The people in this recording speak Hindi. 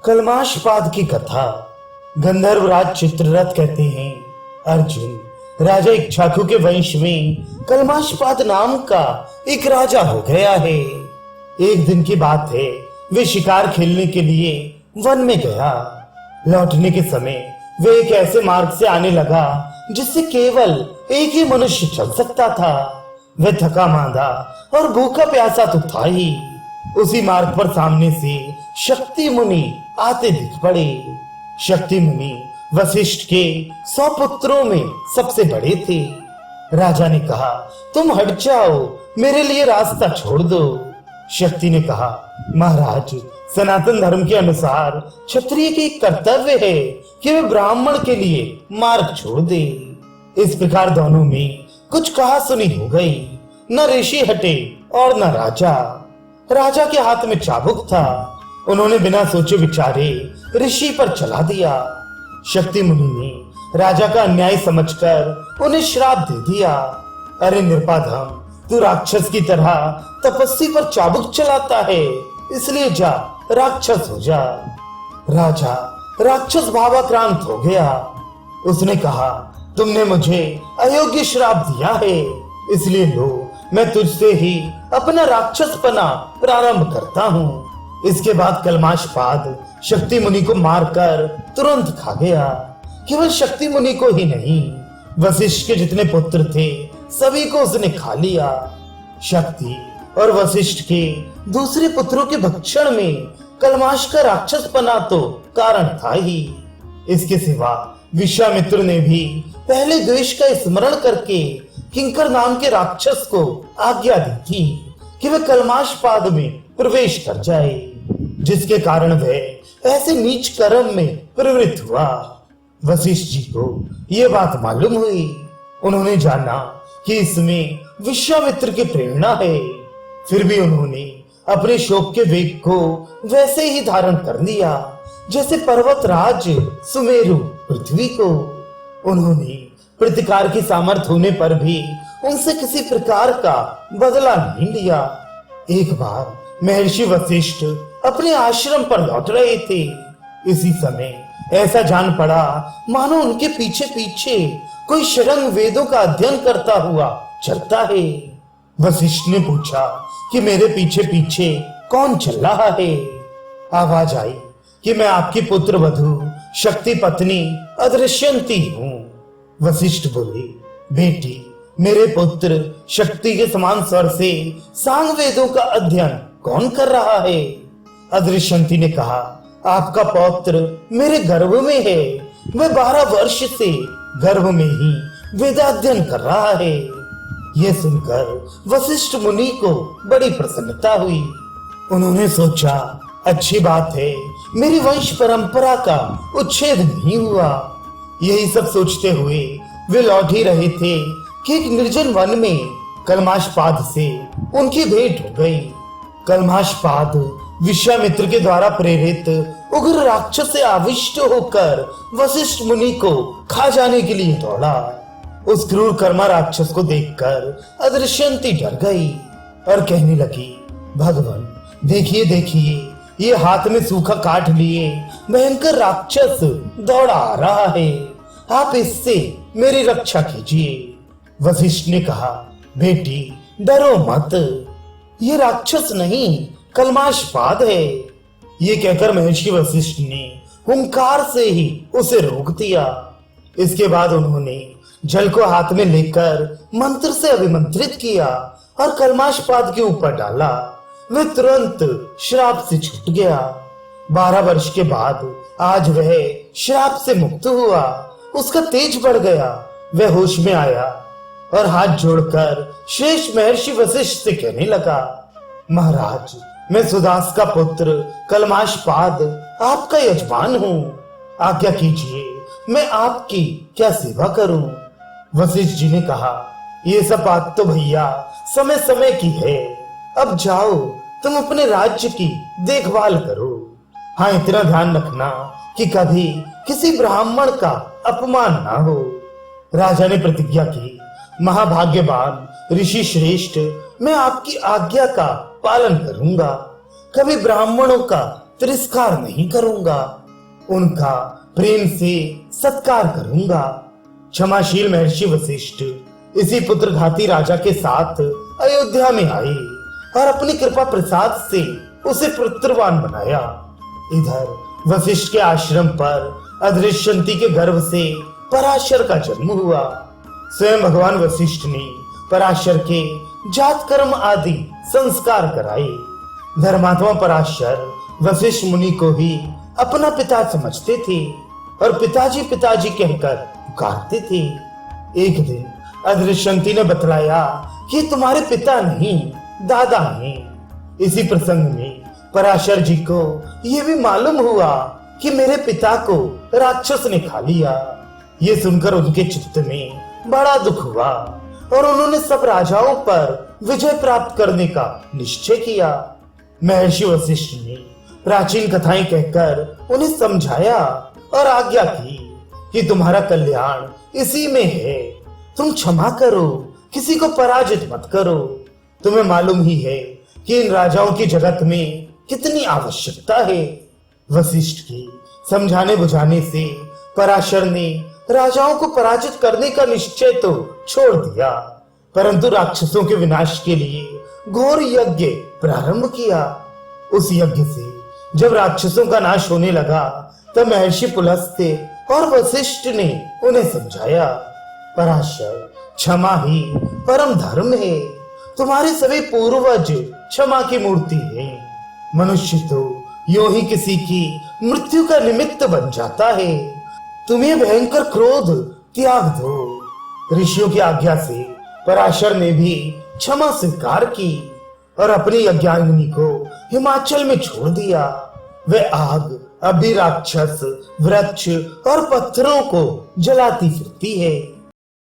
कलमाशपाद की कथा। गंधर्वराज चित्ररथ कहते हैं, अर्जुन, राजा इक्ष्वाकु के वंश में कलमाशपाद नाम का एक राजा हो गया है। एक दिन की बात है, वे शिकार खेलने के लिए वन में गया। लौटने के समय वे एक ऐसे मार्ग से आने लगा जिससे केवल एक ही मनुष्य चल सकता था। वह थका मांदा और भूखा प्यासा तो था ही। उसी मार्ग पर सामने से शक्ति मुनि आते दिख पड़े। शक्ति मुनि वशिष्ठ के 100 पुत्रों में सबसे बड़े थे। राजा ने कहा, तुम हट जाओ, मेरे लिए रास्ता छोड़ दो। शक्ति ने कहा, महाराज, सनातन धर्म के अनुसार क्षत्रिय की कर्तव्य है कि वे ब्राह्मण के लिए मार्ग छोड़ दे। इस प्रकार दोनों में कुछ कहा सुनी हो गई। न ऋषि हटे और न राजा। राजा के हाथ में चाबुक था। उन्होंने बिना सोचे विचारे ऋषि पर चला दिया। शक्ति मुनि ने राजा का अन्याय समझकर उन्हें श्राप दे दिया। अरे निर्पाधम, तू राक्षस की तरह तपस्वी पर चाबुक चलाता है, इसलिए जा, राक्षस हो जा। राजा राक्षस भावाक्रांत हो गया। उसने कहा, तुमने मुझे अयोग्य श्राप दिया है, इसलिए लो, मैं तुझसे ही अपना राक्षसपना प्रारंभ करता हूँ। इसके बाद कलमाशपाद शक्ति मुनि को मारकर तुरंत खा गया। केवल शक्ति मुनि को ही नहीं, वशिष्ठ के जितने पुत्र थे सभी को उसने खा लिया। शक्ति और वशिष्ठ के दूसरे पुत्रों के भक्षण में कलमाश का राक्षसपना तो कारण था ही। इसके सिवा विश्वामित्र ने भी पहले द्वेष का स्मरण करके किंकर नाम के राक्षस को आज्ञा दी थी कि वह कलमाशपाद में प्रवेश कर जाए, जिसके कारण वह ऐसे नीच कर्म में प्रवृत्त हुआ। वशिष्ठ जी को यह बात मालूम हुई। उन्होंने जाना कि इसमें विश्वामित्र की प्रेरणा है। फिर भी उन्होंने अपने शोक के वेग को वैसे ही धारण कर लिया जैसे पर्वतराज सुमेरु पृथ्वी को। उन्होंने प्रतिकार की सामर्थ्य होने पर भी उनसे किसी प्रकार का बदला नहीं लिया। एक बार महर्षि वशिष्ठ अपने आश्रम पर लौट रहे थे। इसी समय ऐसा जान पड़ा मानो उनके पीछे पीछे कोई शरंग वेदों का अध्ययन करता हुआ चलता है। वशिष्ठ ने पूछा कि मेरे पीछे पीछे कौन चल रहा है। आवाज आई कि मैं आपकी पुत्र वधू शक्ति पत्नी अदृश्यंती हूँ। वशिष्ठ बोले, बेटी, मेरे पुत्र शक्ति के समान स्वर से सांग वेदों का अध्ययन कौन कर रहा है? अदृश्यंती ने कहा, आपका पौत्र मेरे गर्भ में है। वह 12 वर्ष से गर्भ में ही वेदाध्ययन कर रहा है। यह सुनकर वशिष्ठ मुनि को बड़ी प्रसन्नता हुई। उन्होंने सोचा, अच्छी बात है, मेरी वंश परंपरा का उच्छेद नहीं हुआ। यही सब सोचते हुए वे लौट ही रहे थे कि एक निर्जन वन में कलमाशपाद से उनकी भेंट हो गई। कलमाशपाद विश्वामित्र के द्वारा प्रेरित उग्र राक्षस से आविष्ट होकर वशिष्ठ मुनि को खा जाने के लिए दौड़ा। उस क्रूर कर्मा राक्षस को देखकर अदृश्यंती डर गई और कहने लगी, भगवान, देखिए देखिए, ये हाथ में सूखा काट लिए भयंकर राक्षस दौड़ा आ रहा है। आप इससे मेरी रक्षा कीजिए। वशिष्ठ ने कहा, बेटी, डरो मत, ये राक्षस नहीं, कलमाशपाद है। ये कहकर महर्षि वशिष्ठ ने हुंकार से ही उसे रोक दिया। इसके बाद उन्होंने जल को हाथ में लेकर मंत्र से अभिमंत्रित किया और कलमाशपाद के ऊपर डाला। वह तुरंत श्राप से छूट गया। 12 वर्ष के बाद आज वह श्राप से मुक्त हुआ। उसका तेज बढ़ गया। वह होश में आया और हाथ जोड़कर श्रेष्ठ महर्षि वशिष्ठ से कहने लगा, महाराज, मैं सुदास का पुत्र कलमाशपाद आपका यजमान हूँ। आज्ञा कीजिए, मैं आपकी क्या सेवा करूं? वशिष्ठ जी ने कहा, ये सब बात तो भैया समय समय की है। अब जाओ, तुम अपने राज्य की देखभाल करो। हाँ, इतना ध्यान रखना कि कभी किसी ब्राह्मण का अपमान ना हो। राजा ने प्रतिज्ञा की, महाभाग्यवान ऋषि श्रेष्ठ, मैं आपकी आज्ञा का पालन करूंगा। कभी ब्राह्मणों का तिरस्कार नहीं करूंगा, उनका प्रेम से सत्कार करूंगा। क्षमाशील महर्षि वशिष्ठ इसी पुत्रघाती राजा के साथ अयोध्या में आए और अपनी कृपा प्रसाद से उसे पुत्रवान बनाया। इधर वशिष्ठ के आश्रम पर अदृश्यंती के गर्भ से पराशर का जन्म हुआ। स्वयं भगवान वशिष्ठ ने पराशर के जात कर्म आदि संस्कार कराए। धर्मात्मा पराशर वशिष्ठ मुनि को ही अपना पिता समझते थे और पिताजी पिताजी कहकर पुकारते थे। एक दिन अदृश्यंती ने बतलाया कि तुम्हारे पिता नहीं दादा हैं। इसी प्रसंग में पराशर जी को यह भी मालूम हुआ कि मेरे पिता को राक्षस ने खा लिया। ये सुनकर उनके चित्त में बड़ा दुख हुआ और उन्होंने सब राजाओं पर विजय प्राप्त करने का निश्चय किया। महर्षि वशिष्ठ ने प्राचीन कथाएं कहकर उन्हें समझाया और आज्ञा की कि तुम्हारा कल्याण इसी में है। तुम क्षमा करो, किसी को पराजित मत करो। तुम्हें मालूम ही है कि इन राजाओं की जगत में कितनी आवश्यकता है। वशिष्ठ की समझाने बुझाने से पराशर ने राजाओं को पराजित करने का निश्चय तो छोड़ दिया, परंतु राक्षसों के विनाश के लिए घोर यज्ञ प्रारंभ किया। उस यज्ञ से जब राक्षसों का नाश होने लगा तब महर्षि पुलस्त्य और वशिष्ठ ने उन्हें समझाया, पराशर क्षमा ही परम धर्म है। तुम्हारे सभी पूर्वज क्षमा की मूर्ति हैं। मनुष्य तो यूं ही किसी की मृत्यु का निमित्त बन जाता है। तुम्हें भयंकर क्रोध त्याग दो। ऋषियों की आज्ञा से पराशर ने भी क्षमा स्वीकार की और अपनी यज्ञाग्नि को हिमाचल में छोड़ दिया। वह आग अब भी राक्षस, वृक्ष और पत्थरों को जलाती फिरती है।